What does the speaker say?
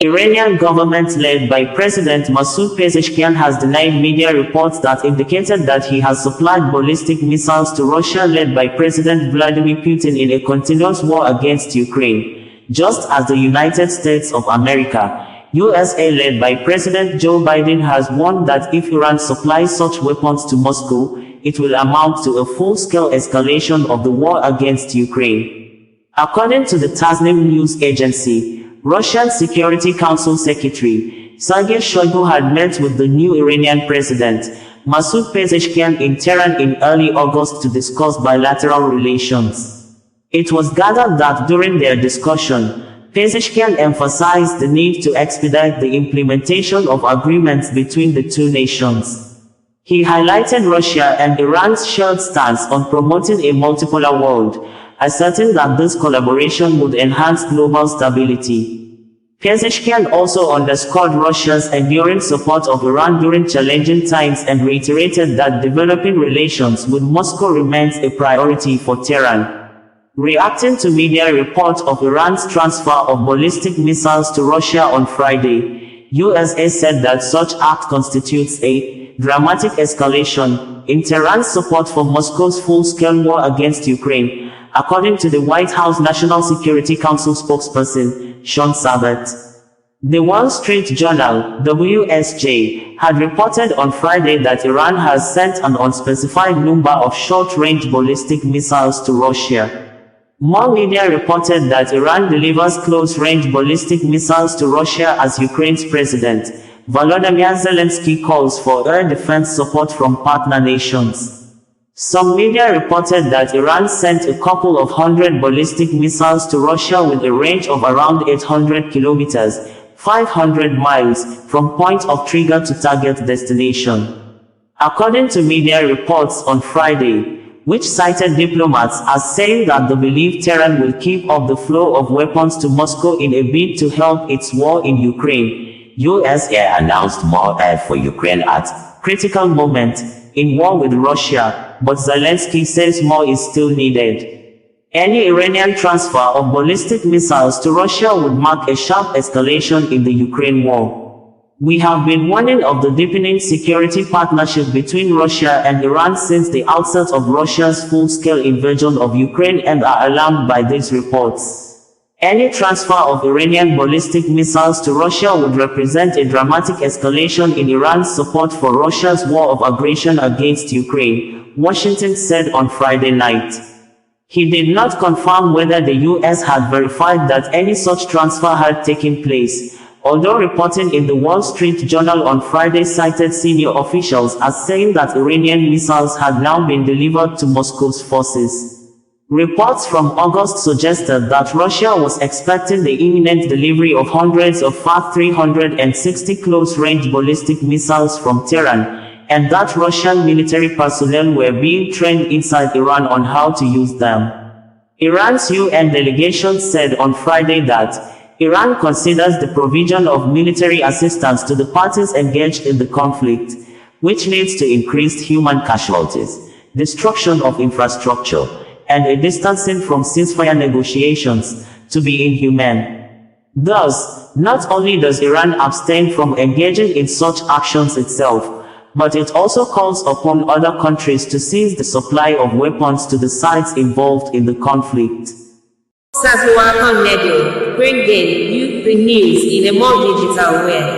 Iranian government led by President Masoud Pezeshkian has denied media reports that indicated that he has supplied ballistic missiles to Russia led by President Vladimir Putin in a continuous war against Ukraine, just as the United States of America, USA led by President Joe Biden has warned that if Iran supplies such weapons to Moscow, it will amount to a full-scale escalation of the war against Ukraine. According to the Tasnim news agency, Russian Security Council Secretary Sergei Shoigu had met with the new Iranian president, Masoud Pezeshkian, in Tehran in early August to discuss bilateral relations. It was gathered that during their discussion, Pezeshkian emphasized the need to expedite the implementation of agreements between the two nations. He highlighted Russia and Iran's shared stance on promoting a multipolar world, asserting that this collaboration would enhance global stability. Pezeshkian also underscored Russia's enduring support of Iran during challenging times and reiterated that developing relations with Moscow remains a priority for Tehran. Reacting to media reports of Iran's transfer of ballistic missiles to Russia on Friday, USA said that such act constitutes a dramatic escalation in Tehran's support for Moscow's full-scale war against Ukraine, according to the White House National Security Council spokesperson, Sean Sabet. The Wall Street Journal, WSJ, had reported on Friday that Iran has sent an unspecified number of short-range ballistic missiles to Russia. More media reported that Iran delivers close-range ballistic missiles to Russia as Ukraine's president, Volodymyr Zelensky, calls for air defense support from partner nations. Some media reported that Iran sent a couple of hundred ballistic missiles to Russia with a range of around 800 kilometers, 500 miles, from point of trigger to target destination. According to media reports on Friday, which cited diplomats as saying that they believe Tehran will keep up the flow of weapons to Moscow in a bid to help its war in Ukraine, USA announced more aid for Ukraine at critical moment in war with Russia, but Zelensky says more is still needed. Any Iranian transfer of ballistic missiles to Russia would mark a sharp escalation in the Ukraine war. We have been warning of the deepening security partnership between Russia and Iran since the outset of Russia's full-scale invasion of Ukraine and are alarmed by these reports. Any transfer of Iranian ballistic missiles to Russia would represent a dramatic escalation in Iran's support for Russia's war of aggression against Ukraine, Washington said on Friday night. He did not confirm whether the U.S. had verified that any such transfer had taken place, although reporting in the Wall Street Journal on Friday cited senior officials as saying that Iranian missiles had now been delivered to Moscow's forces. Reports from August suggested that Russia was expecting the imminent delivery of hundreds of FAT-360 close-range ballistic missiles from Tehran, and that Russian military personnel were being trained inside Iran on how to use them. Iran's UN delegation said on Friday that Iran considers the provision of military assistance to the parties engaged in the conflict, which leads to increased human casualties, destruction of infrastructure, and a distancing from ceasefire negotiations, to be inhumane. Thus, not only does Iran abstain from engaging in such actions itself, but it also calls upon other countries to cease the supply of weapons to the sides involved in the conflict. OsazuwaAkonedo, bringing you the news in a more digital way.